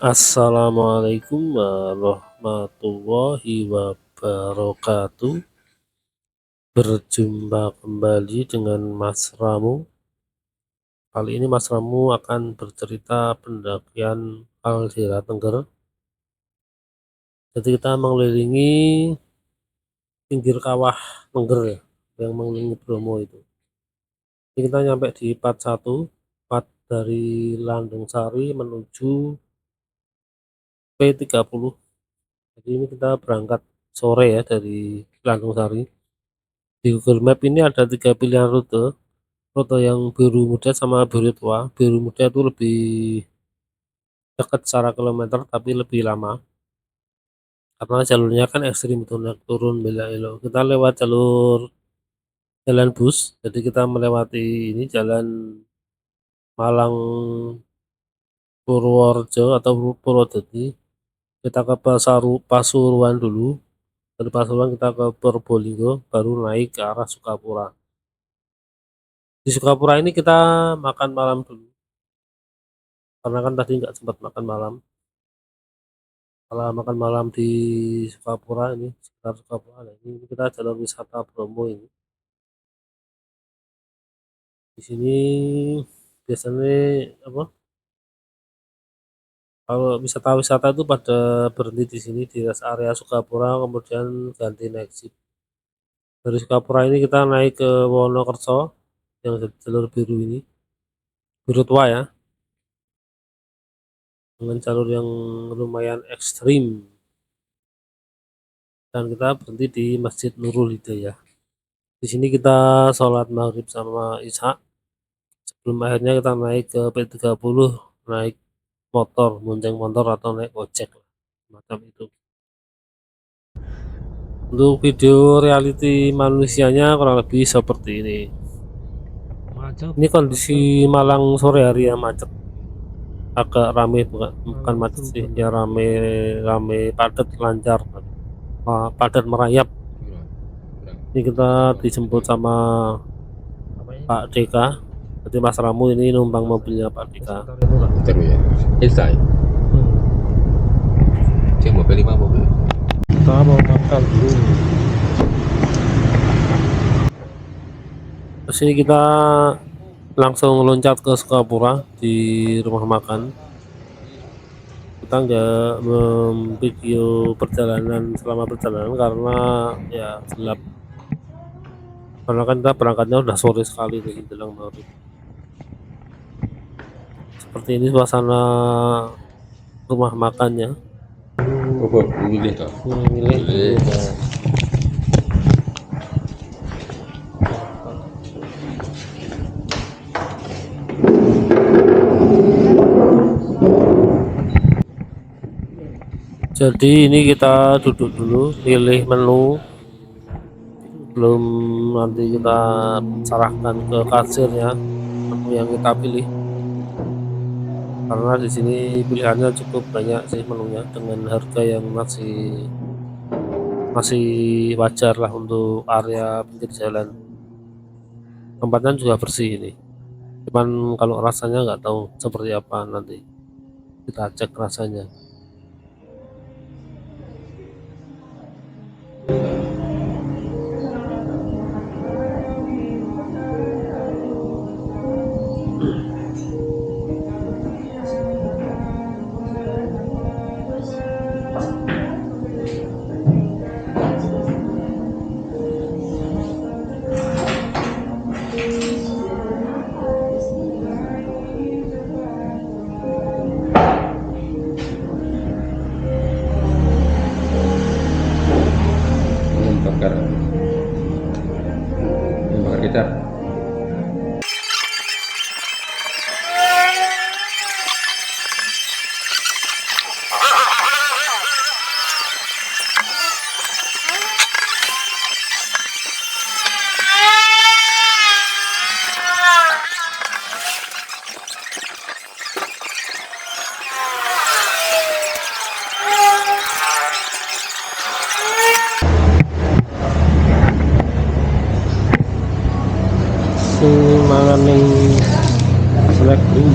Assalamualaikum warahmatullahi wabarakatuh. Berjumpa kembali dengan Mas Ramu. Kali ini Mas Ramu akan bercerita pendakian Kaldera Tengger. Jadi kita mengelilingi pinggir kawah Tengger ya, yang mengelilingi Bromo itu. Ini kita nyampe di part 1, part dari Landung Sari menuju P30. Jadi ini kita berangkat sore ya dari Landung Sari. Di Google Map ini ada 3 pilihan rute. Rute yang biru muda sama biru tua. Biru muda itu lebih dekat secara kilometer tapi lebih lama karena jalurnya kan ekstrim, itu naik turun bela elok. Kita lewat jalur jalan bus, jadi kita melewati ini jalan Malang Purworejo atau Purwodadi. Kita ke Pasuruan dulu, dari Pasuruan kita ke Probolinggo, baru naik ke arah Sukapura. Di Sukapura ini kita makan malam dulu karena kan tadi nggak sempat makan malam. Setelah makan malam di Sukapura, ini sekitar Sukapura, nah ini kita jalur wisata Bromo ini. Di sini biasanya apa, kalau wisata-wisata itu pada berhenti di sini di rest area Sukapura, kemudian ganti naik jeep. Dari Sukapura ini kita naik ke Wonokerso yang jalur biru ini, biru tua ya, dengan jalur yang lumayan ekstrim, dan kita berhenti di Masjid Nurul Hidayah. Di sini kita sholat maghrib sama isya. Sebelum akhirnya kita naik ke P30, naik motor, bonceng motor atau naik ojek macam itu. Untuk video reality manusianya kurang lebih seperti ini. Ini kondisi Malang sore hari ya, macet, agak rame, bukan macet sih ya, rame padat, lancar, padat merayap. Ini kita dijemput sama Pak Deka. Jadi Mas Ramu ini numpang mobilnya Pak Dika. Terus ya, selesai. Dia mobil 5 mobil. Kita mau makan dulu. Terus ini kita langsung loncat ke Sukapura di rumah makan. Kita nggak memvideo perjalanan selama perjalanan karena ya gelap. Karena kan kita berangkatnya udah sore sekali nih, menjelang maghrib. Seperti ini suasana rumah makannya. Oh, milih toh. Milih. Jadi ini kita duduk dulu, pilih menu, belum nanti kita serahkan ke kasirnya menu yang kita pilih. Karena di sini pilihannya cukup banyak sih menunya, dengan harga yang masih wajar lah untuk area pinggir jalan. Tempatnya juga bersih ini. Cuman kalau rasanya nggak tahu seperti apa, nanti kita cek rasanya. Bakar kecap. Mangan ning snack dulu.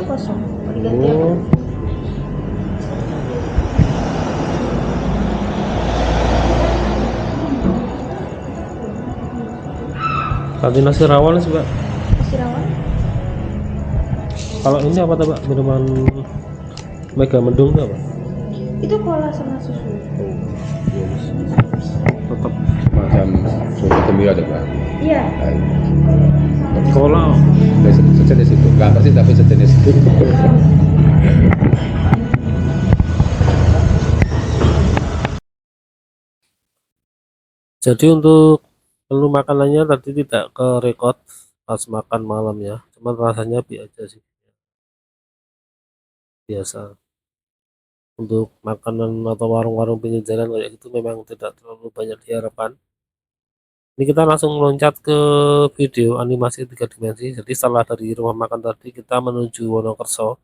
kosong, mau diganti apa? Oh, kantin nasi rawon sih, Mbak. Nasi rawon? Kalau ini apa tuh, Mbak? Minuman Mega Mendung tuh apa? Itu cola sama susu. Tetap Macam susu gembira ada Pak. Iya. cola. Sejenis itu. Enggak persis tapi sejenis itu. Jadi untuk menu makanannya tadi tidak ke record pas makan malam ya, cuman rasanya biasa sih, biasa. Untuk makanan atau warung-warung pinggir jalan kayak gitu memang tidak terlalu banyak diharapkan. Ini kita langsung loncat ke video animasi 3 dimensi. Jadi setelah dari rumah makan tadi kita menuju Wonokerso.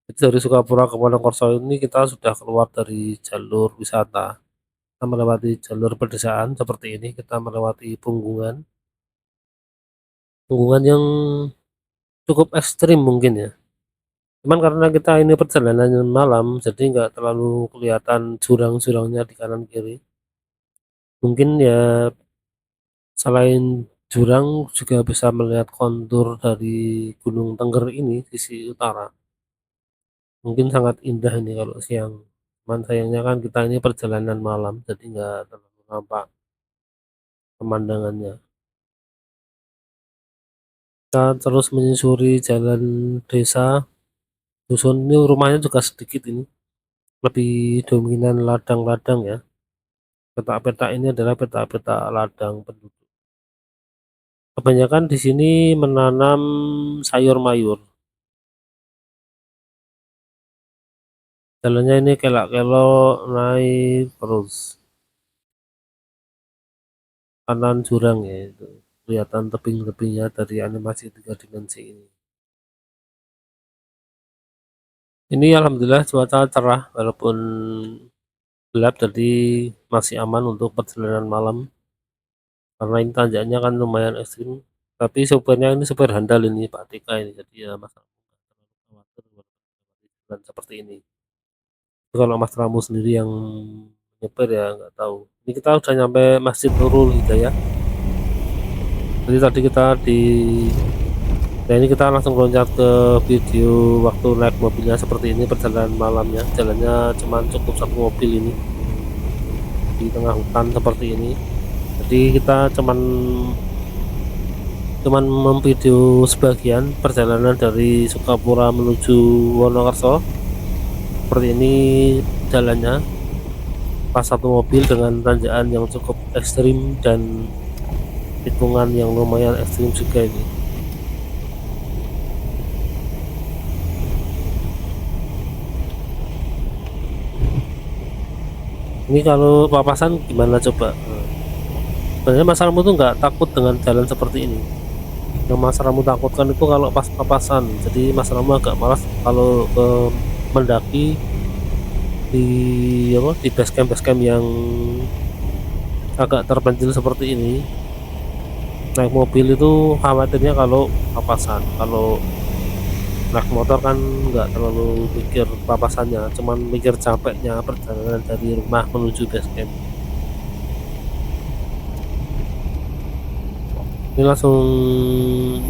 Jadi dari Sukapura ke Wonokerso ini kita sudah keluar dari jalur wisata. Kita melewati jalur pedesaan seperti ini, kita melewati Punggungan. Punggungan yang cukup ekstrim mungkin ya. Cuman karena kita ini perjalanan malam, jadi nggak terlalu kelihatan jurang-jurangnya di kanan kiri. Mungkin ya selain jurang juga bisa melihat kontur dari Gunung Tengger ini sisi utara. Mungkin sangat indah ini kalau siang. Cuman sayangnya kan kita ini perjalanan malam, jadi nggak terlalu nampak pemandangannya. Kita terus menyusuri jalan desa. Dusun ini rumahnya juga sedikit ini, lebih dominan ladang-ladang ya. Petak-petak ini adalah petak-petak ladang penduduk. Kebanyakan di sini menanam sayur mayur. Jalannya ini kelak-kelok naik terus. Kanan jurang ya itu. Kelihatan tebing-tebingnya dari animasi 3 dimensi ini. Ini alhamdulillah cuaca cerah walaupun gelap, jadi masih aman untuk perjalanan malam. Karena ini tanjakannya kan lumayan ekstrim. Tapi supirnya ini supir handal ini Pak Tika ini, jadi ya Mas Ramu nggak terlalu khawatir jalan seperti ini. Tapi kalau Mas Ramu sendiri yang nyetir ya nggak tahu. Ini kita udah nyampe Masjid Nurul Hidayah. Jadi tadi kita di Nah ini kita langsung loncat ke video waktu naik mobilnya seperti ini perjalanan malamnya. Jalannya cuman cukup satu mobil ini di tengah hutan seperti ini. Jadi kita cuman memvideo sebagian perjalanan dari Sukapura menuju Wonokerso. Seperti ini jalannya pas satu mobil dengan tanjakan yang cukup ekstrim dan tikungan yang lumayan ekstrim juga ini. Ini kalau papasan gimana coba? Sebenarnya Mas Ramu tuh nggak takut dengan jalan seperti ini. Yang Mas Ramu takutkan itu kalau pas papasan. Jadi Mas Ramu agak malas kalau mendaki di base camp yang agak terpencil seperti ini. Naik mobil itu khawatirnya kalau papasan. Kalau naik motor kan nggak terlalu mikir papasannya, cuman mikir capeknya perjalanan dari rumah menuju base camp. Ini langsung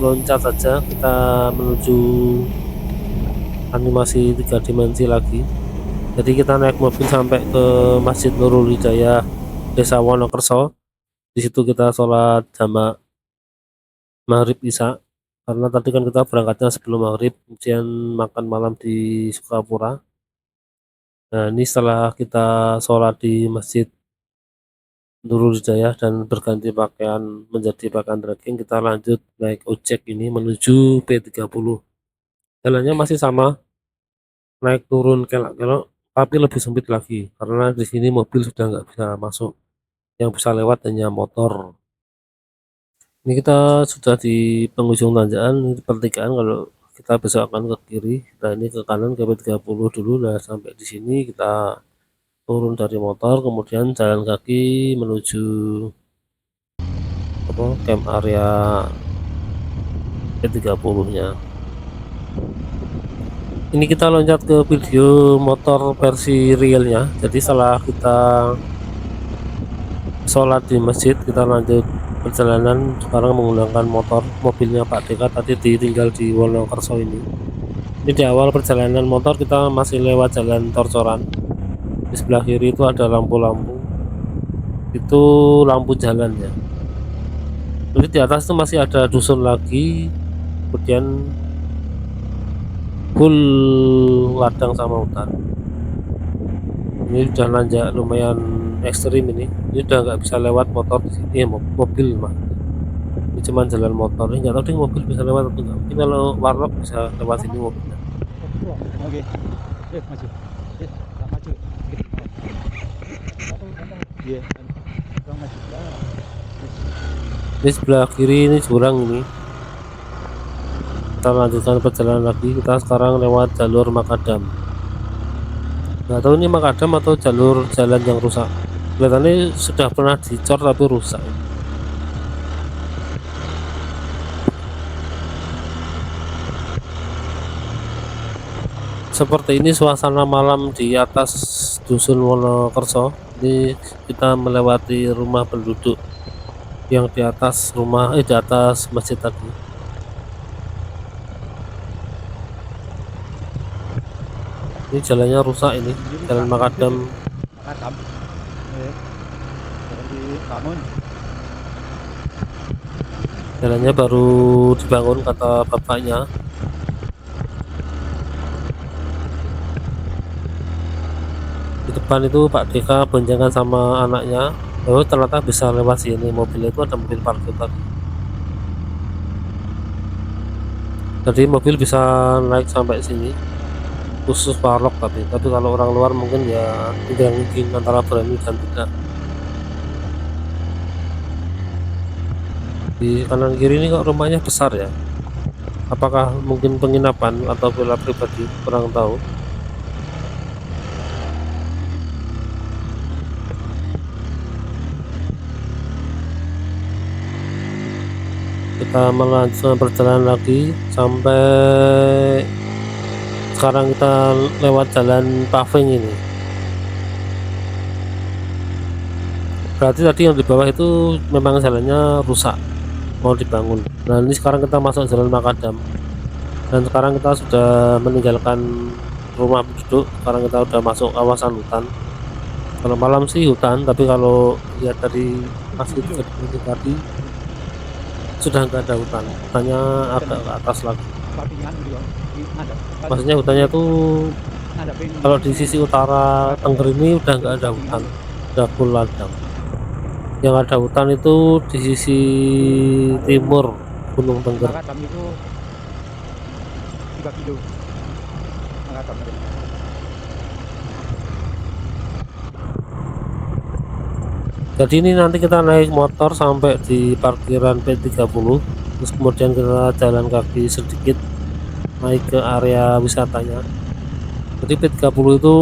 loncat saja kita menuju animasi 3 dimensi lagi. Jadi kita naik mobil sampai ke Masjid Nurul Hidayah Desa Wonokerso. Di situ kita sholat jamak maghrib isya, karena tadi kan kita berangkatnya sebelum maghrib, kemudian makan malam di Sukapura. Nah ini setelah kita sholat di Masjid Nurul Hidayah dan berganti pakaian menjadi pakaian trekking, kita lanjut naik ojek ini menuju P30. Jalannya masih sama, naik turun kelak-kelok, tapi lebih sempit lagi karena di sini mobil sudah nggak bisa masuk, yang bisa lewat hanya motor. Ini kita sudah di penghujung tanjakan, ini pertigaan. Kalau kita besok akan ke kiri, kita ini ke kanan ke P30 dulu. Nah sampai di sini kita turun dari motor, kemudian jalan kaki menuju camp area P30 nya. Ini kita loncat ke video motor versi realnya. Jadi setelah kita sholat di masjid, kita lanjut perjalanan sekarang menggunakan mobilnya Pak Deka tadi ditinggal di Wonokerso ini. Ini di awal perjalanan motor kita masih lewat jalan Torcoran. Di sebelah kiri itu ada lampu-lampu. Itu lampu jalan ya. Jadi di atas itu masih ada dusun lagi. Kemudian full ladang sama hutan. Ini udah nanjak lumayan ekstrim ini udah nggak bisa lewat motor di sini ya, mobil mah ini cuman jalan motor. Ini nggak tahu deh mobil bisa lewat atau enggak. Mungkin kalau warlock bisa lewat sini mobilnya. Oke. Maju. Maju. Iya. Maju. Ini sebelah kiri ini jurang ini. Kita lanjutkan perjalanan lagi. Kita sekarang lewat jalur Makadam. Nggak tahu ini Makadam atau jalur jalan yang rusak. Kelihatannya sudah pernah dicor tapi rusak. Seperti ini suasana malam di atas dusun Wonokerso. Ini kita melewati rumah penduduk yang di atas di atas masjid tadi. Ini jalannya rusak ini, jalan Makadam. Makadam. Jalan di Bangun. Jalannya baru dibangun kata bapaknya. Di depan itu Pak Deka boncengan sama anaknya. Oh ternyata bisa lewat sini, mobil itu ada mobil parkir tadi. Jadi mobil bisa naik sampai sini. Khusus warlock tapi kalau orang luar mungkin ya tinggal ngingking antara berani dan tidak. Di kanan kiri ini kok rumahnya besar ya, apakah mungkin penginapan atau villa pribadi, kurang tahu. Kita melanjutkan perjalanan lagi sampai sekarang kita lewat jalan paving ini. Berarti tadi yang di bawah itu memang jalannya rusak, mau dibangun. Nah ini sekarang kita masuk jalan Makadam, dan sekarang kita sudah meninggalkan rumah penduduk. Sekarang kita sudah masuk kawasan hutan. Kalau malam sih hutan, tapi kalau lihat dari masjid tadi sudah nggak ada hutan. Hutannya agak ke atas lagi. Maksudnya hutannya tuh kalau di sisi utara Tengger ini udah nggak ada hutan, udah full ladang. Yang ada hutan itu di sisi timur Gunung Tengger. Makadam itu 3 kilo. Makadam. Jadi ini nanti kita naik motor sampai di parkiran P30, terus kemudian kita jalan kaki sedikit naik ke area wisatanya. Jadi P30 itu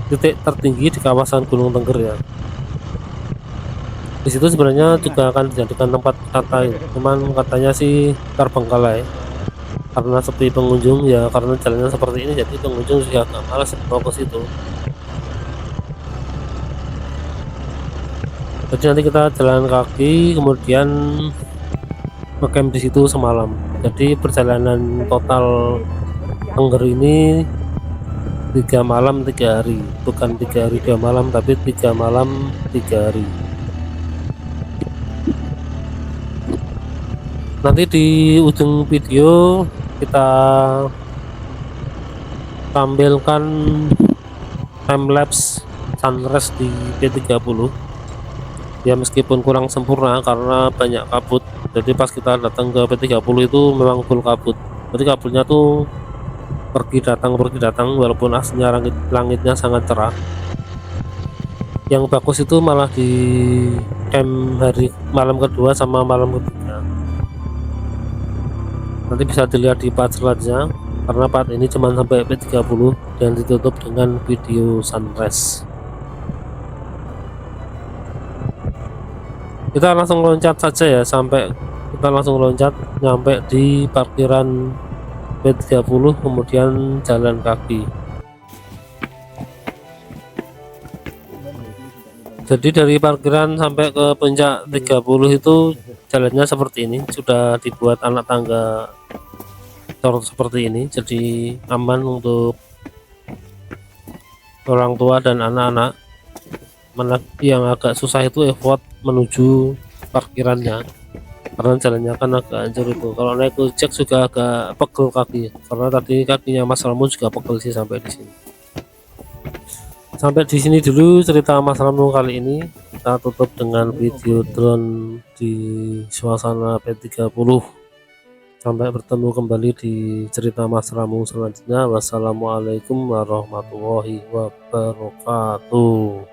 titik tertinggi di kawasan Gunung Tengger ya. Di situ sebenarnya juga akan dijadikan tempat wisata ya. Cuman katanya sih terbengkalai karena sepi pengunjung ya, karena jalannya seperti ini jadi pengunjung juga agak malas mau ke situ. Jadi nanti kita jalan kaki kemudian ngecamp di situ semalam. Jadi perjalanan total Tengger ini 3 malam 3 hari, bukan 3 hari 2 malam tapi 3 malam 3 hari. Nanti di ujung video kita tampilkan timelapse sunrise di P30 ya, meskipun kurang sempurna karena banyak kabut. Jadi pas kita datang ke P30 itu memang full kabut, jadi kabutnya tuh pergi datang walaupun aslinya langitnya sangat cerah. Yang bagus itu malah di camp hari malam kedua sama malam ketiga. Nanti bisa dilihat di part selanjutnya karena part ini cuma sampai P30 dan ditutup dengan video sunrise. Kita langsung loncat saja ya, kita langsung loncat nyampe di parkiran P30 kemudian jalan kaki. Jadi dari parkiran sampai ke puncak 30 itu jalannya seperti ini, sudah dibuat anak tangga seperti ini, jadi aman untuk orang tua dan anak-anak. Yang agak susah itu effort menuju parkirannya karena jalannya kan agak hancur itu. Kalau naik ojek juga agak pegel kaki karena tadi kakinya Mas Ramu juga pegel sih sampai di sini. Sampai di sini dulu cerita Mas Ramu kali ini. Kita tutup dengan video drone di suasana P30. Sampai bertemu kembali di cerita Mas Ramu selanjutnya. Wassalamualaikum warahmatullahi wabarakatuh.